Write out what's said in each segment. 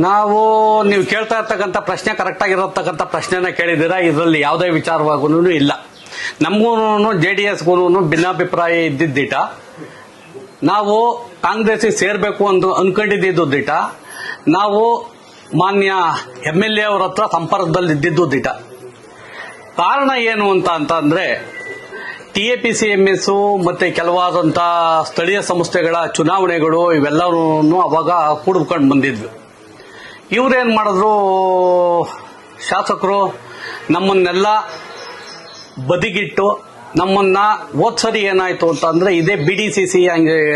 ನಾವು ನೀವು ಕೇಳ್ತಾ ಇರ್ತಕ್ಕಂಥ ಪ್ರಶ್ನೆ ಕರೆಕ್ಟ್ ಆಗಿರತಕ್ಕಂಥ ಪ್ರಶ್ನೆನ ಕೇಳಿದ್ದೀರಾ. ಇದರಲ್ಲಿ ಯಾವುದೇ ವಿಚಾರವಾಗೂ ಇಲ್ಲ. ನಮಗೂ JDSಗೂ ಭಿನ್ನಾಭಿಪ್ರಾಯ ಇದ್ದಿದ್ದಿಟ. ನಾವು ಕಾಂಗ್ರೆಸ್ಗೆ ಸೇರ್ಬೇಕು ಅಂತ ಅನ್ಕೊಂಡಿದ್ದು ದಿಟ. ನಾವು ಮಾನ್ಯ MLA ಅವರ ಹತ್ರ ಸಂಪರ್ಕದಲ್ಲಿ ಇದ್ದಿದ್ದು ದಿಟ. ಕಾರಣ ಏನು ಅಂತಂದ್ರೆ TAPCMS ಮತ್ತೆ ಕೆಲವಾದಂತ ಸ್ಥಳೀಯ ಸಂಸ್ಥೆಗಳ ಚುನಾವಣೆಗಳು ಇವೆಲ್ಲವೂ ಅವಾಗ ಕೂಡ್ಕೊಂಡು ಬಂದಿದ್ವಿ. ಇವ್ರೇನ್ ಮಾಡಿದ್ರು, ಶಾಸಕರು ನಮ್ಮನ್ನೆಲ್ಲ ಬದಿಗಿಟ್ಟು ನಮ್ಮನ್ನ ಹೋದ್ಸರಿ ಏನಾಯ್ತು ಅಂತಂದ್ರೆ ಇದೇ BDCC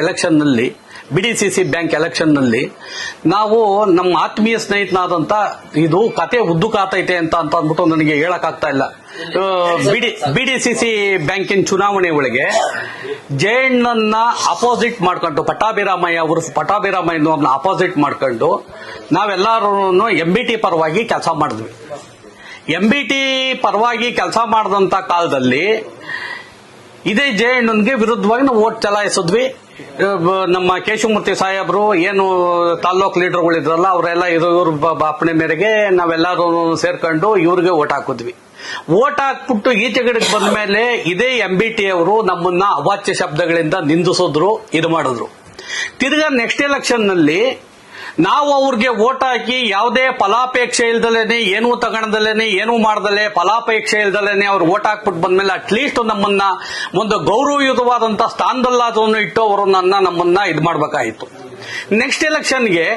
ಎಲೆಕ್ಷನ್ ನಲ್ಲಿ, BDCC ಬ್ಯಾಂಕ್ ಎಲೆಕ್ಷನ್ ನಲ್ಲಿ ನಾವು ನಮ್ಮ ಆತ್ಮೀಯ ಸ್ನೇಹಿತನಾದಂತ, ಇದು ಕತೆ ಉದ್ದುಕಾತೈತೆ ಅಂತ ಅಂದ್ಬಿಟ್ಟು ನನಗೆ ಹೇಳಕ್ ಆಗ್ತಾ ಇಲ್ಲ, BDCC ಬ್ಯಾಂಕಿನ ಚುನಾವಣೆ ಒಳಗೆ ಜಯಣ್ಣನ ಅಪೋಸಿಟ್ ಮಾಡ್ಕೊಂಡು, ಪಟ್ಟಾಭಿರಾಮಯ್ಯ ಅವರು ಪಟ್ಟಾಭಿರಾಮಯ್ಯನವ್ರನ್ನ ಅಪೋಸಿಟ್ ಮಾಡ್ಕೊಂಡು ನಾವೆಲ್ಲರೂ MBT ಪರವಾಗಿ ಕೆಲಸ ಮಾಡಿದ್ವಿ. MBT ಪರವಾಗಿ ಕೆಲಸ ಮಾಡಿದಂತ ಕಾಲದಲ್ಲಿ ಇದೇ ಜಯಣ್ಣನ್ಗೆ ವಿರುದ್ಧವಾಗಿ ನಾವು ವೋಟ್ ಚಲಾಯಿಸಿದ್ವಿ. ನಮ್ಮ ಕೇಶವಮೂರ್ತಿ ಸಾಹೇಬರು ಏನು ತಾಲ್ಲೂಕ್ ಲೀಡರ್ಗಳಿದ್ರಲ್ಲ, ಅವರೆಲ್ಲ ಇವ್ರ ಬಾಪಣೆ ಮೇರೆಗೆ ನಾವೆಲ್ಲರೂ ಸೇರ್ಕೊಂಡು ಇವ್ರಿಗೆ ವೋಟ್ ಹಾಕಿದ್ವಿ. ವೋಟ್ ಹಾಕ್ಬಿಟ್ಟು ಈಚೆಗಡೆಗೆ ಬಂದ ಮೇಲೆ ಇದೇ MBT ಅವರು ನಮ್ಮನ್ನ ಅವಾಚ್ಯ ಶಬ್ದಗಳಿಂದ ನಿಂದಿಸಿದ್ರು, ಇದು ಮಾಡಿದ್ರು. ತಿರ್ಗಾ ನೆಕ್ಸ್ಟ್ ಎಲೆಕ್ಷನ್ ನಲ್ಲಿ ನಾವು ಅವ್ರಿಗೆ ವೋಟ್ ಹಾಕಿ ಯಾವುದೇ ಫಲಾಪೇಕ್ಷೆ ಇಲ್ದಲೇನೆ, ಏನೂ ತಗೊಳದಲೇನೆ, ಏನೂ ಮಾಡ್ದಲೆ, ಫಲಾಪೇಕ್ಷೆ ಇಲ್ದಲೇನೆ ಅವ್ರು ವೋಟ್ ಹಾಕ್ಬಿಟ್ಟು ಬಂದ್ಮೇಲೆ ಅಟ್ಲೀಸ್ಟ್ ನಮ್ಮನ್ನ ಒಂದು ಗೌರವಯುತವಾದಂತ ಸ್ಥಾನದಲ್ಲಾದ್ರೂ ಇಟ್ಟು ಅವರು ನಮ್ಮನ್ನ ಇದು ಮಾಡ್ಬೇಕಾಯಿತು. ನೆಕ್ಸ್ಟ್ ಎಲೆಕ್ಷನ್ಗೆ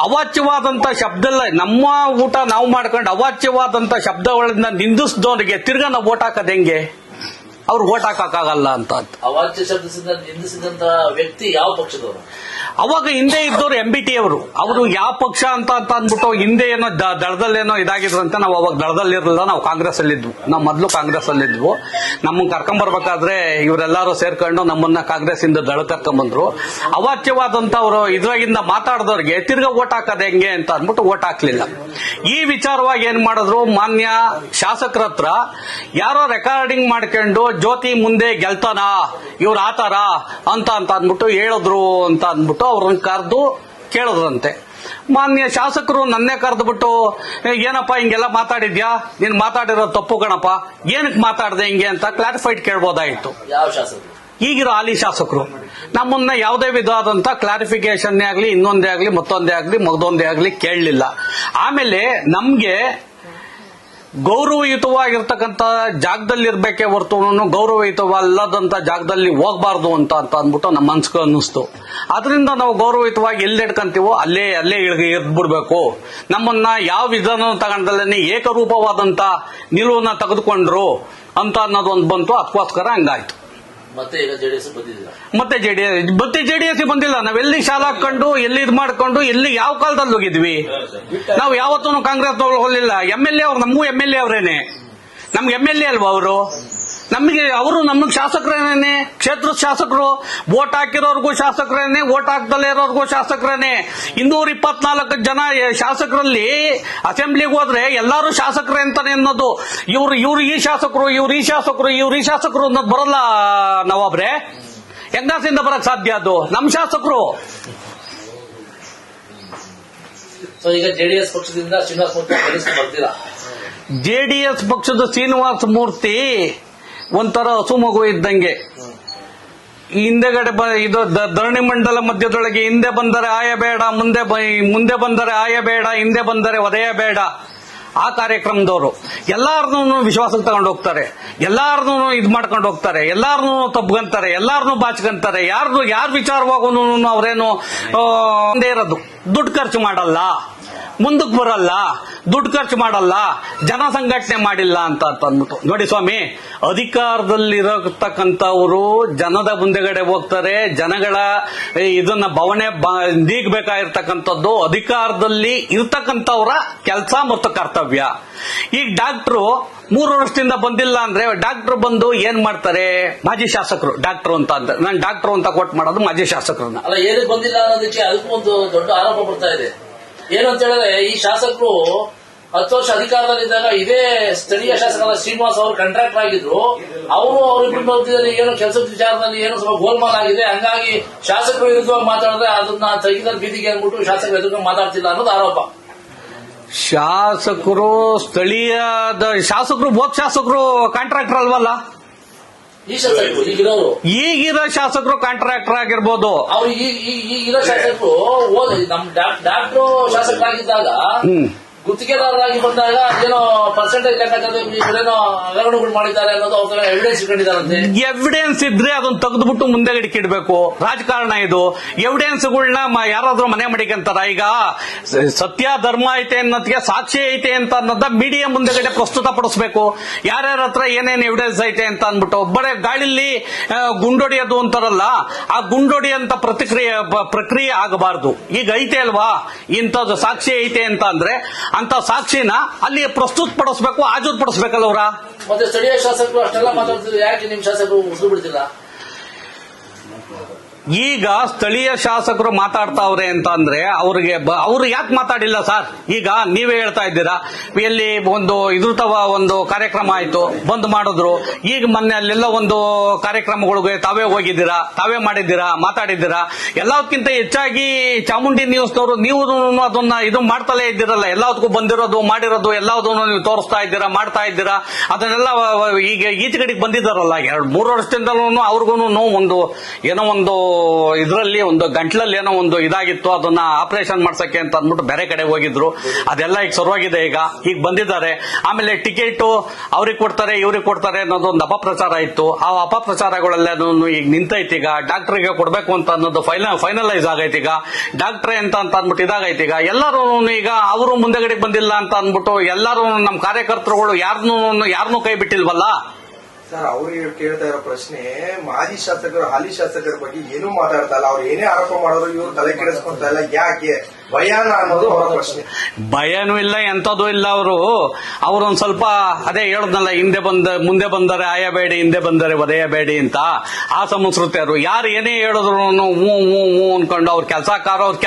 ಅವಾಚ್ಯವಾದಂತ ಶಬ್ದ, ನಮ್ಮ ಊಟ ನಾವು ಮಾಡ್ಕೊಂಡು ಅವಾಚ್ಯವಾದಂತ ಶಬ್ದಗಳಿಂದ ನಿಂದಿಸಿದವರಿಗೆ ತಿರ್ಗಾ ನಾವು ವೋಟ್ ಹಾಕೋದು ಹೆಂಗೆ? ಅವ್ರು ವೋಟ್ ಹಾಕಕ್ಕಾಗಲ್ಲ ಅಂತ. ಅವಾಚ್ಯ ಶಬ್ದದಿಂದ ನಿಂದಿಸಿದಂತ ವ್ಯಕ್ತಿ ಯಾವ ಪಕ್ಷದವರು? ಅವಾಗ ಹಿಂದೆ ಇದ್ದವ್ರು MBT ಅವರು ಯಾವ ಪಕ್ಷ ಅಂತ ಅಂದ್ಬಿಟ್ಟು ಹಿಂದೆ ಏನೋ ದಳದಲ್ಲೇನೋ ಇದಾಗಿದ್ರಂತೆ. ನಾವು ಅವಾಗ ದಳದಲ್ಲಿರಲಿಲ್ಲ, ನಾವು ಕಾಂಗ್ರೆಸ್ ಅಲ್ಲಿದ್ವು. ನಾವು ಮೊದಲು ಕಾಂಗ್ರೆಸ್ ಅಲ್ಲಿದ್ವು. ನಮ್ಮನ್ನ ಕರ್ಕೊಂಡ್ಬರ್ಬೇಕಾದ್ರೆ ಇವರೆಲ್ಲರೂ ಸೇರ್ಕೊಂಡು ನಮ್ಮನ್ನ ಕಾಂಗ್ರೆಸ್ ಇಂದ ದಳ ಕರ್ಕೊಂಡ್ಬಂದ್ರು. ಅವಾಚ್ಯವಾದಂತ ಅವರು ಇದ್ರಾಗಿಂದ ಮಾತಾಡಿದವ್ರಿಗೆ ತಿರ್ಗಾ ವೋಟ್ ಹಾಕೋದು ಹೆಂಗೆ ಅಂತ ಅಂದ್ಬಿಟ್ಟು ವೋಟ್ ಹಾಕ್ಲಿಲ್ಲ. ಈ ವಿಚಾರವಾಗಿ ಏನ್ ಮಾಡಿದ್ರು, ಮಾನ್ಯ ಶಾಸಕರ ಹತ್ರ ಯಾರೋ ರೆಕಾರ್ಡಿಂಗ್ ಮಾಡ್ಕೊಂಡು ಜ್ಯೋತಿ ಮುಂದೆ ಗೆಲ್ತಾನ ಇವ್ರು ಆತಾರ ಅಂತ ಅಂದ್ಬಿಟ್ಟು ಹೇಳಿದ್ರು ಅಂತ ಅಂದ್ಬಿಟ್ಟು ಅವ್ರನ್ನ ಕರೆದು ಕೇಳಿದ್ರಂತೆ. ಮಾನ್ಯ ಶಾಸಕರು ನನ್ನೇ ಕರೆದ್ಬಿಟ್ಟು, ಏನಪ್ಪಾ ಹಿಂಗೆಲ್ಲ ಮಾತಾಡಿದ್ಯಾ, ನೀನ್ ಮಾತಾಡಿರೋ ತಪ್ಪು ಕಣಪ್ಪ, ಏನಕ್ಕೆ ಮಾತಾಡ್ದೆ ಹಿಂಗೆ ಅಂತ ಕ್ಲಾರಿಫೈಡ್ ಕೇಳ್ಬೋದಾಯಿತು. ಯಾವ ಶಾಸಕರು? ಈಗಿರೋ ಹಾಲಿ ಶಾಸಕರು ನಮ್ಮನ್ನ ಯಾವುದೇ ವಿಧವಾದಂತ ಕ್ಲಾರಿಫಿಕೇಶನ್ ಆಗ್ಲಿ, ಇನ್ನೊಂದೇ ಆಗ್ಲಿ, ಮತ್ತೊಂದೇ ಆಗ್ಲಿ, ಮಗದೊಂದೇ ಆಗ್ಲಿ ಕೇಳಲಿಲ್ಲ. ಆಮೇಲೆ ನಮ್ಗೆ ಗೌರವಯುತವಾಗಿರ್ತಕ್ಕಂಥ ಜಾಗದಲ್ಲಿ ಇರ್ಬೇಕೇ ಹೊರತು ಗೌರವಯುತವಲ್ಲದಂತ ಜಾಗದಲ್ಲಿ ಹೋಗಬಾರ್ದು ಅಂತ ಅಂದ್ಬಿಟ್ಟು ನಮ್ಮ ಮನ್ಸಿಗೆ ಅನ್ನಿಸ್ತು. ಅದರಿಂದ ನಾವು ಗೌರವಯುತವಾಗಿ ಎಲ್ಲಿ ಹಿಡ್ಕೊಂತೀವೋ ಅಲ್ಲೇ ಇರ್ಬಿಡ್ಬೇಕು. ನಮ್ಮನ್ನ ಯಾವ ವಿಧಾನ ತಗೊಂಡಲ್ಲೇ ಏಕರೂಪವಾದಂತ ನಿಲುವನ್ನ ತೆಗೆದುಕೊಂಡ್ರು ಅಂತ ಅನ್ನೋದೊಂದು ಬಂತು. ಅದಕ್ಕೋಸ್ಕರ ಹಂಗಾಯ್ತು. ಮತ್ತೆ ಈಗ JDS ಬಂದಿಲ್ಲ. ಮತ್ತೆ JDS ಬಂದಿಲ್ಲ. ನಾವೆಲ್ಲಿ ಶಾಲಾ ಹಾಕೊಂಡು, ಎಲ್ಲಿ ಇದು ಮಾಡ್ಕೊಂಡು, ಎಲ್ಲಿ ಯಾವ ಕಾಲದಲ್ಲಿ ಹೋಗಿದ್ವಿ? ನಾವು ಯಾವತ್ತೂ ಕಾಂಗ್ರೆಸ್ ಹೋಗಲಿಲ್ಲ. MLA ಅವ್ರು ನಮಗೂ MLA ಅವರೇನೆ, ನಮ್ಗೆ MLA ಅಲ್ವಾ ಅವರು? ನಮಗೆ ಶಾಸಕರೇನೆ, ಕ್ಷೇತ್ರದ ಶಾಸಕರು. Vote ಹಾಕಿರೋರ್ಗೂ ಶಾಸಕರೇನೆ, vote ಹಾಕ್ದಲ್ಲೇ ಇರೋರ್ಗೂ ಶಾಸಕರೇನೆ. 224 ಜನ ಶಾಸಕರಲ್ಲಿ ಅಸೆಂಬ್ಲಿಗೆ ಹೋದ್ರೆ ಎಲ್ಲರೂ ಶಾಸಕರೇ ಅಂತಾನೆ ಅನ್ನೋದು. ಇವ್ರು ಈ ಶಾಸಕರು, ಇವ್ರು ಈ ಶಾಸಕರು, ಇವ್ರು ಈ ಶಾಸಕರು ಅನ್ನೋದು ಬರಲ್ಲ. ನವಾಬ್ರೆ ಹೆಂಗಾಸಿಂದ ಬರಕ್ ಸಾಧ್ಯ? ಅದು ನಮ್ಮ ಶಾಸಕರು. ಈಗ JDS ಪಕ್ಷದಿಂದ ಶ್ರೀನಿವಾಸ ಮೂರ್ತಿ ಬರ್ತೀರಾ? JDS ಪಕ್ಷದ ಶ್ರೀನಿವಾಸ ಮೂರ್ತಿ ಒಂಥರ ಹಸು ಮಗು ಇದ್ದಂಗೆ. ಹಿಂದೆಗಡೆ ಇದು ಧರಣಿ ಮಂಡಲ ಮಧ್ಯದೊಳಗೆ ಹಿಂದೆ ಬಂದರೆ ಆಯಬೇಡ, ಮುಂದೆ ಬಂದರೆ ಆಯಬೇಡ, ಹಿಂದೆ ಬಂದರೆ ಒದೆಯಬೇಡ. ಆ ಕಾರ್ಯಕ್ರಮದವರು ಎಲ್ಲಾರನ್ನೂ ವಿಶ್ವಾಸಕ್ಕೆ ತಗೊಂಡು ಹೋಗ್ತಾರೆ, ಎಲ್ಲಾರನ್ನೂ ಇದು ಮಾಡ್ಕೊಂಡು ಹೋಗ್ತಾರೆ, ಎಲ್ಲಾರನ್ನೂ ತಬ್ಕೊಂತಾರೆ, ಎಲ್ಲಾರನ್ನೂ ಬಾಚ್ಕೊಂತಾರೆ. ಯಾರ ವಿಚಾರವಾಗೂ ಅವ್ರೇನು ಒಂದೇ ಇರೋದು, ದುಡ್ಡು ಖರ್ಚು ಮಾಡಲ್ಲ, ಮುಂದಕ್ಕೆ ಬರಲ್ಲ, ದುಡ್ಡು ಖರ್ಚು ಮಾಡಲ್ಲ, ಜನ ಸಂಘಟನೆ ಮಾಡಿಲ್ಲ ಅಂತ ಅಂದ್ಬಿಟ್ಟು. ನೋಡಿ ಸ್ವಾಮಿ, ಅಧಿಕಾರದಲ್ಲಿರತಕ್ಕಂಥವರು ಜನದ ಮುಂದೆಗಡೆ ಹೋಗ್ತಾರೆ. ಜನಗಳ ಇದನ್ನ ಭವನೆ ನೀಗಬೇಕಾಗಿರ್ತಕ್ಕಂಥದ್ದು ಅಧಿಕಾರದಲ್ಲಿ ಇರ್ತಕ್ಕಂಥವ್ರ ಕೆಲಸ ಮತ್ತು ಕರ್ತವ್ಯ. ಈಗ ಡಾಕ್ಟ್ರು 3 ವರ್ಷದಿಂದ ಬಂದಿಲ್ಲ ಅಂದ್ರೆ ಡಾಕ್ಟರ್ ಬಂದು ಏನ್ ಮಾಡ್ತಾರೆ? ಮಾಜಿ ಶಾಸಕರು ಡಾಕ್ಟರ್ ಅಂತ ಅಂದ್ರೆ, ನಾನು ಡಾಕ್ಟರ್ ಅಂತ ಕೋಟ್ ಮಾಡೋದು ಮಾಜಿ ಶಾಸಕರನ್ನ. ಅಲ್ಲ, ಏನಕ್ಕೆ ಬಂದಿಲ್ಲ ಅನ್ನೋದಕ್ಕೆ ಅದಕ್ಕೂ ಒಂದು ದೊಡ್ಡ ಆರೋಪ ಬರ್ತಾ ಇದೆ. ಏನಂತ ಹೇಳಿದ್ರೆ, ಈ ಶಾಸಕರು 10 ವರ್ಷ ಅಧಿಕಾರದಲ್ಲಿದ್ದಾಗ ಇದೇ ಸ್ಥಳೀಯ ಶಾಸಕರಾದ ಶ್ರೀನಿವಾಸ್ ಅವರು ಕಾಂಟ್ರಾಕ್ಟರ್ ಆಗಿದ್ರು. ಅವರಿಬ್ಬರ ಮಧ್ಯದಲ್ಲಿ ಏನು ಕೆಲಸದ ವಿಚಾರದಲ್ಲಿ ಏನು ಸ್ವಲ್ಪ ಗೋಲ್ಮಾಲ್ ಆಗಿದೆ. ಹಂಗಾಗಿ ಶಾಸಕರು ವಿರುದ್ಧವಾಗಿ ಮಾತಾಡಿದ್ರೆ ಅದನ್ನ ತೆಗೆದ ಬೀದಿಗೆ ಅಂದ್ಬಿಟ್ಟು ಶಾಸಕರು ಎದುರು ಮಾತಾಡ್ತಿಲ್ಲ ಅನ್ನೋದು ಆರೋಪ. ಶಾಸಕರು ಸ್ಥಳೀಯದ ಶಾಸಕರು ಬೋತ್ ಶಾಸಕರು ಕಾಂಟ್ರಾಕ್ಟರ್ ಅಲ್ವಲ್ಲ. ಈ ಶಾಸಕರು ಈಗಿರೋ ಶಾಸಕರು ಕಾಂಟ್ರಾಕ್ಟರ್ ಆಗಿರ್ಬೋದು. ಅವ್ರು ಈಗಿರೋ ಶಾಸಕರು ನಮ್ ಡಾಕ್ಟರ್ ಶಾಸಕರಾಗಿದ್ದಾಗ ಗುತ್ತಿಗೆದಾರರಾಗಿ ಬಂದಾಗ ಏನೋ ಪರ್ಸೆಂಟೇಜ್ ಲೆಕ್ಕಾಚಾರದೇನೋ ಹಗರಣಗಳು ಮಾಡಿದ್ದಾರೆ ಅನ್ನೋದು ಅವ್ರ ಎವಿಡೆನ್ಸ್ ಇಟ್ಕೊಂಡಿದ್ದಾರಂತೆ. ಎವಿಡೆನ್ಸ್ ಇದ್ರೆ ಅದನ್ನ ತೆಗೆದ್ಬಿಟ್ಟು ಮುಂದೆ ಇಡಬೇಕು. ರಾಜಕಾರಣ ಇದು. ಎವಿಡೆನ್ಸ್ಗಳನ್ನ ಯಾರಾದ್ರೂ ಮನೆ ಮಡಿಕಂತಾರ. ಈಗ ಸತ್ಯ ಧರ್ಮ ಐತೆ ಅನ್ನೋದಕ್ಕೆ ಸಾಕ್ಷಿ ಐತೆ ಅಂತ ಅನ್ನೋದ ಮೀಡಿಯಾ ಮುಂದೆಗಡೆ ಪ್ರಸ್ತುತ ಪಡಿಸಬೇಕು. ಯಾರ್ಯಾರ ಹತ್ರ ಏನೇನು ಎವಿಡೆನ್ಸ್ ಐತೆ ಅಂತ ಅಂದ್ಬಿಟ್ಟು ಬರೀ ಗಾಳಿಲಿ ಗುಂಡೊಡಿಯೋದು ಅಂತಾರಲ್ಲ, ಆ ಗುಂಡೊಡಿಯಂತ ಪ್ರಕ್ರಿಯೆ ಆಗಬಾರದು. ಈಗ ಐತೆ ಅಲ್ವಾ ಇಂಥದ್ದು ಸಾಕ್ಷಿ ಐತೆ ಅಂತ ಅಂದ್ರೆ ಅಂತ ಸಾಕ್ಷಿನ ಅಲ್ಲಿ ಪ್ರಸ್ತುತ ಪಡಿಸಬೇಕು, ಹಾಜರು ಪಡಿಸಬೇಕಲ್ಲವ್ರ. ಮತ್ತೆ ಸ್ಥಳೀಯ ಶಾಸಕರು ಅಷ್ಟೆಲ್ಲ ಮಾತಾಡ್ತಿದ್ರು, ಯಾಕೆ ನಿಮ್ ಶಾಸಕರು ಉಸಿರು ಬಿಡ್ತಿಲ್ಲ? ಈಗ ಸ್ಥಳೀಯ ಶಾಸಕರು ಮಾತಾಡ್ತಾವ್ರೆ ಅಂತ ಅಂದ್ರೆ ಅವ್ರು ಯಾಕೆ ಮಾತಾಡಿಲ್ಲ ಸರ್? ಈಗ ನೀವೇ ಹೇಳ್ತಾ ಇದ್ದೀರಾ, ಎಲ್ಲಿ ಒಂದು ಕಾರ್ಯಕ್ರಮ ಆಯ್ತು, ಬಂದ್ ಮಾಡಿದ್ರು. ಈಗ ಮೊನ್ನೆ ಅಲ್ಲೆಲ್ಲ ಒಂದು ಕಾರ್ಯಕ್ರಮಗಳಿಗೆ ತಾವೇ ಹೋಗಿದ್ದೀರಾ, ತಾವೇ ಮಾಡಿದ್ದೀರಾ, ಮಾತಾಡಿದ್ದೀರಾ. ಎಲ್ಲದಕ್ಕಿಂತ ಹೆಚ್ಚಾಗಿ ಚಾಮುಂಡಿ ನ್ಯೂಸ್ನವರು ನೀವು ಅದನ್ನ ಇದು ಮಾಡ್ತಲೇ ಇದ್ದೀರಲ್ಲ. ಎಲ್ಲದಕ್ಕೂ ಬಂದಿರೋದು ಮಾಡಿರೋದು ಎಲ್ಲದನ್ನು ನೀವು ತೋರಿಸ್ತಾ ಇದ್ದೀರಾ, ಮಾಡ್ತಾ ಇದ್ದೀರಾ. ಅದನ್ನೆಲ್ಲ ಈಗ ಈಚೆಗಡೆಗೆ ಬಂದಿದ್ದಾರಲ್ಲ 2-3 ವರ್ಷದಿಂದಲೂ ಅವ್ರಿಗೂ ಒಂದು ಇದರಲ್ಲಿ ಒಂದು ಗಂಟ್ಲಲ್ಲಿ ಏನೋ ಒಂದು ಇದಾಗಿತ್ತು, ಅದನ್ನ ಆಪರೇಷನ್ ಮಾಡ್ಸಕ್ಕೆ ಅಂತ ಅಂದ್ಬಿಟ್ಟು ಬೇರೆ ಕಡೆ ಹೋಗಿದ್ರು. ಅದೆಲ್ಲ ಈಗ ಶುರುವಾಗಿದೆ. ಈಗ ಬಂದಿದ್ದಾರೆ. ಆಮೇಲೆ ಟಿಕೆಟ್ ಅವ್ರಿಗೆ ಕೊಡ್ತಾರೆ ಇವ್ರಿಗೆ ಕೊಡ್ತಾರೆ ಅನ್ನೋದು ಒಂದು ಅಪಪ್ರಚಾರ ಇತ್ತು. ಆ ಅಪಪ್ರಚಾರಗಳೆಲ್ಲ ಈಗ ನಿಂತೈತಿ. ಈಗ ಡಾಕ್ಟರ್ಗೆ ಕೊಡ್ಬೇಕು ಅಂತ ಅನ್ನೋದು ಫೈನಲೈಸ್ ಆಗೈತಿ. ಈಗ ಡಾಕ್ಟ್ರೇ ಅಂತ ಅಂದ್ಬಿಟ್ಟು ಇದಾಗೈತಿ. ಈಗ ಎಲ್ಲರೂ ಈಗ ಅವರು ಮುಂದೆಗಡೆ ಬಂದಿಲ್ಲ ಅಂತ ಅಂದ್ಬಿಟ್ಟು ಎಲ್ಲರೂ ನಮ್ಮ ಕಾರ್ಯಕರ್ತರುಗಳು ಯಾರನ್ನೂ ಕೈ ಬಿಟ್ಟಿಲ್ವಲ್ಲ ಸರ್. ಅವ್ರಿಗೆ ಕೇಳ್ತಾ ಇರೋ ಪ್ರಶ್ನೆ, ಮಾಜಿ ಶಾಸಕರು ಹಾಲಿ ಶಾಸಕರ ಬಗ್ಗೆ ಏನೂ ಮಾತಾಡ್ತಾ ಇಲ್ಲ. ಅವ್ರು ಏನೇ ಆರೋಪ ಮಾಡಿದ್ರು ಇವ್ರು ತಲೆ ಕೆಡಿಸ್ಕೊಂತ ಇಲ್ಲ. ಯಾಕೆ ಭಯನ ಅನ್ನೋದು ಅವರ ಪ್ರಶ್ನೆ. ಭಯನೂ ಇಲ್ಲ, ಎಂತದೂ ಇಲ್ಲ. ಅವರೊಂದ್ ಸ್ವಲ್ಪ ಅದೇ ಹೇಳದ್ನಲ್ಲ, ಮುಂದೆ ಬಂದರೆ ಆಯಬೇಡಿ, ಹಿಂದೆ ಬಂದರೆ ಒದೆಯಬೇಡಿ ಅಂತ. ಆ ಸಂಸ್ಕೃತಿಯವರು ಯಾರು ಏನೇ ಹೇಳಿದ್ರು ಹೂ ಅನ್ಕೊಂಡು ಅವ್ರ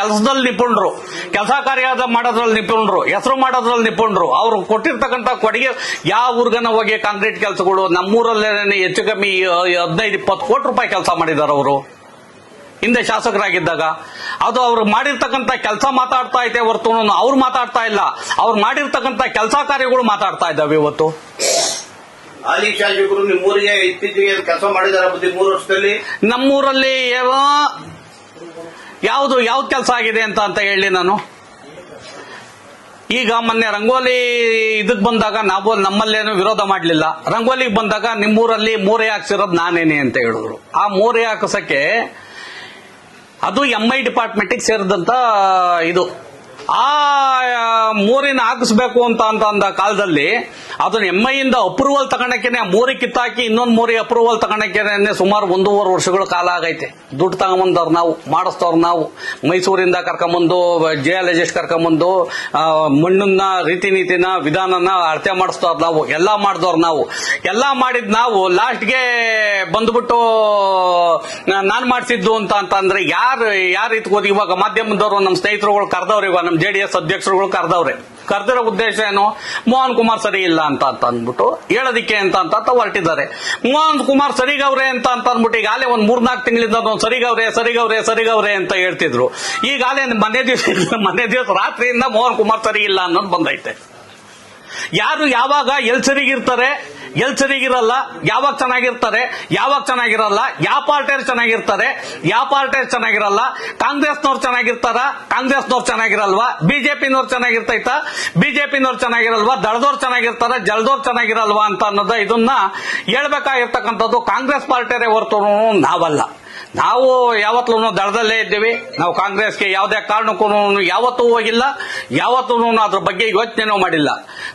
ಕೆಲಸದಲ್ಲಿ ನಿಪುಣರು, ಕೆಲಸ ಕಾರ್ಯ ಮಾಡೋದ್ರಲ್ಲಿ ನಿಪುಣರು, ಹೆಸರು ಮಾಡೋದ್ರಲ್ಲಿ ನಿಪುಣರು. ಅವ್ರು ಕೊಟ್ಟಿರ್ತಕ್ಕಂಥ ಕೊಡುಗೆ ಯಾವ ಊರ್ಗನ ಹೋಗಿ ಕಾಂಕ್ರೀಟ್ ಕೆಲಸಗಳು ನಮ್ಮೂರಲ್ಲೇ ಹೆಚ್ಚು ಕಮ್ಮಿ 15-20 ಕೋಟಿ ರೂಪಾಯಿ ಕೆಲಸ ಮಾಡಿದ್ದಾರೆ ಅವರು ಹಿಂದೆ ಶಾಸಕರಾಗಿದ್ದಾಗ. ಅದು ಅವ್ರು ಮಾಡಿರ್ತಕ್ಕಂಥ ಕೆಲಸ ಮಾತಾಡ್ತಾ ಐತೆ ಹೊರತು ಅವ್ರು ಮಾತಾಡ್ತಾ ಇಲ್ಲ. ಅವ್ರು ಮಾಡಿರ್ತಕ್ಕಂಥ ಕೆಲಸ ಕಾರ್ಯಗಳು ಮಾತಾಡ್ತಾ ಇದ್ದಾವೆ ಇವತ್ತು. ಹಾಲಿ ಶಾಸಕರು ನಿಮ್ಮೂರಿಗೆ ಇತ್ತೀಚೆಗೆ ಕೆಲಸ ಮಾಡಿದಾರ 3 ವರ್ಷದಲ್ಲಿ? ನಮ್ಮೂರಲ್ಲಿ ಯಾವ್ದು ಕೆಲಸ ಆಗಿದೆ ಅಂತ ಹೇಳಿ ನಾನು. ಈಗ ಮೊನ್ನೆ ರಂಗೋಲಿ ಇದಕ್ ಬಂದಾಗ ನಾವು ನಮ್ಮಲ್ಲೇನು ವಿರೋಧ ಮಾಡಲಿಲ್ಲ. ರಂಗೋಲಿಗೆ ಬಂದಾಗ ನಿಮ್ಮೂರಲ್ಲಿ ಮೋರೆ ಹಾಕ್ಸಿರೋದು ನಾನೇನೆ ಅಂತ ಹೇಳಿದ್ರು. ಆ ಮೋರೆ ಹಾಕಿಸಕ್ಕೆ ಅದು MI ಡಿಪಾರ್ಟ್ಮೆಂಟ್ಗೆ ಸೇರಿದಂತ ಇದು. ಆ ಮೋರಿನ ಹಾಕಿಸ್ಬೇಕು ಅಂತ ಅಂದ ಕಾಲದಲ್ಲಿ ಅದನ್ನ MI ಇಂದ ಅಪ್ರೂವಲ್ ತಗೊಂಡಕ್ಕೇನೆ ಮೋರಿ ಕಿತ್ತಾಕಿ ಇನ್ನೊಂದು ಮೋರಿ ಅಪ್ರೂವಲ್ ತಗೊಂಡಕ್ಕೇನೆ ಸುಮಾರು 1.5 ವರ್ಷಗಳ ಕಾಲ ಆಗೈತೆ. ದುಡ್ಡು ತಗೊಂಬಂದವ್ರು ನಾವು, ಮಾಡಿಸ್ತವ್ರು ನಾವು. ಮೈಸೂರಿಂದ ಕರ್ಕೊಂಬಂದು ಜಿಯಾಲಜಿಸ್ಟ್ ಕರ್ಕೊಂಬಂದು ಮಣ್ಣನ್ನ ರೀತಿ ನೀತಿನ ವಿಧಾನನ ಅಳತೆ ಮಾಡಿಸ್ತವ್ರು ನಾವು. ಎಲ್ಲ ಮಾಡಿದವ್ರು ನಾವು. ಎಲ್ಲ ಮಾಡಿದ್ ನಾವು ಲಾಸ್ಟ್ಗೆ ಬಂದ್ಬಿಟ್ಟು ನಾನ್ ಮಾಡಿಸಿದ್ದು ಅಂತಂದ್ರೆ ಯಾರು ಇತ್ಕೋದು. ಇವಾಗ ಮಾಧ್ಯಮದವರು ನಮ್ಮ ಸ್ನೇಹಿತರುಗಳು ಕರೆದವ್ರು, ಇವಾಗ ನಮ್ಮ JDS ಅಧ್ಯಕ್ಷರುಗಳು ಕರೆದಿರೋ ಉದ್ದೇಶ ಏನು? ಮೋಹನ್ ಕುಮಾರ್ ಸರಿ ಇಲ್ಲ ಅಂತ ಅಂದ್ಬಿಟ್ಟು ಹೇಳೋದಿಕ್ಕೆ ಅಂತ ಹೊರಟಿದ್ದಾರೆ. ಮೋಹನ್ ಕುಮಾರ್ ಸರಿಗವ್ರೆ ಅಂತ ಅಂದ್ಬಿಟ್ಟು ಈಗಾಗಲೇ 3-4 ತಿಂಗಳಿಂದ ಸರಿಗವ್ರೆ ಅಂತ ಹೇಳ್ತಿದ್ರು. ಈಗಾಗಲೇ ಮನೆ ದಿವಸ ರಾತ್ರಿಯಿಂದ ಮೋಹನ್ ಕುಮಾರ್ ಸರಿ ಇಲ್ಲ ಅನ್ನೋದು ಬಂದೈತೆ. ಯಾರು ಯಾವಾಗ ಎಲ್ ಸರಿಗಿರ್ತಾರೆ, ಎಲ್ ಸರಿಗಿರಲ್ಲ, ಯಾವಾಗ ಚೆನ್ನಾಗಿರ್ತಾರೆ, ಯಾವಾಗ ಚೆನ್ನಾಗಿರಲ್ಲ, ಯಾವ ಪಾರ್ಟಿಯವ್ರು ಚೆನ್ನಾಗಿರ್ತಾರೆ, ಯಾವ ಪಾರ್ಟಿಯವ್ರು ಚೆನ್ನಾಗಿರಲ್ಲ, ಕಾಂಗ್ರೆಸ್ನವ್ರು ಚೆನ್ನಾಗಿರ್ತಾರ, ಕಾಂಗ್ರೆಸ್ನವ್ರು ಚೆನ್ನಾಗಿರಲ್ವಾ, ಬಿಜೆಪಿನವ್ರು ಚೆನ್ನಾಗಿರ್ತೈತಾ, ಬಿಜೆಪಿನವ್ರು ಚೆನ್ನಾಗಿರಲ್ವಾ, ದಳದವ್ರು ಚೆನ್ನಾಗಿರ್ತಾರ, ಜಲದವ್ರು ಚೆನ್ನಾಗಿರಲ್ವಾ ಅಂತ ಅನ್ನೋದು ಇದನ್ನ ಹೇಳ್ಬೇಕಾಗಿರ್ತಕ್ಕಂಥದ್ದು ಕಾಂಗ್ರೆಸ್ ಪಾರ್ಟಿಯವರೇ ಹೊರತು ನಾವಲ್ಲ. ನಾವು ಯಾವತ್ತೂ ದಳದಲ್ಲೇ ಇದ್ದೀವಿ. ನಾವು ಕಾಂಗ್ರೆಸ್ಗೆ ಯಾವುದೇ ಕಾರಣಕ್ಕೂ ಯಾವತ್ತೂ ಹೋಗಿಲ್ಲ, ಯಾವತ್ತೂ ಅದ್ರ ಬಗ್ಗೆ ಯೋಚನೆನೂ ಮಾಡಿಲ್ಲ.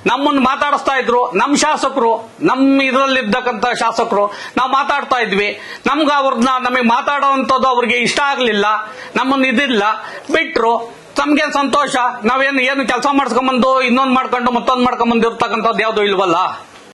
ನಮ್ಮನ್ನು ಮಾತಾಡಿಸ್ತಾ ಇದ್ರು ನಮ್ಮ ಶಾಸಕರು, ನಮ್ಮ ಇದರಲ್ಲಿದ್ದಕ್ಕಂಥ ಶಾಸಕರು. ನಾವು ಮಾತಾಡ್ತಾ ಇದ್ವಿ. ನಮಗೆ ಮಾತಾಡೋವಂಥದ್ದು ಅವ್ರಿಗೆ ಇಷ್ಟ ಆಗ್ಲಿಲ್ಲ, ನಮ್ಮನ್ನು ಇದಿಲ್ಲ, ಬಿಟ್ರು. ನಮ್ಗೆ ಸಂತೋಷ. ನಾವೇನು ಕೆಲಸ ಮಾಡ್ಸ್ಕೊಂಬಂದು ಇನ್ನೊಂದು ಮಾಡ್ಕೊಂಡು ಮತ್ತೊಂದು ಮಾಡ್ಕೊಂಬಂದು ಇರ್ತಕ್ಕಂಥದ್ದು ಯಾವ್ದು ಇಲ್ವಲ್ಲ.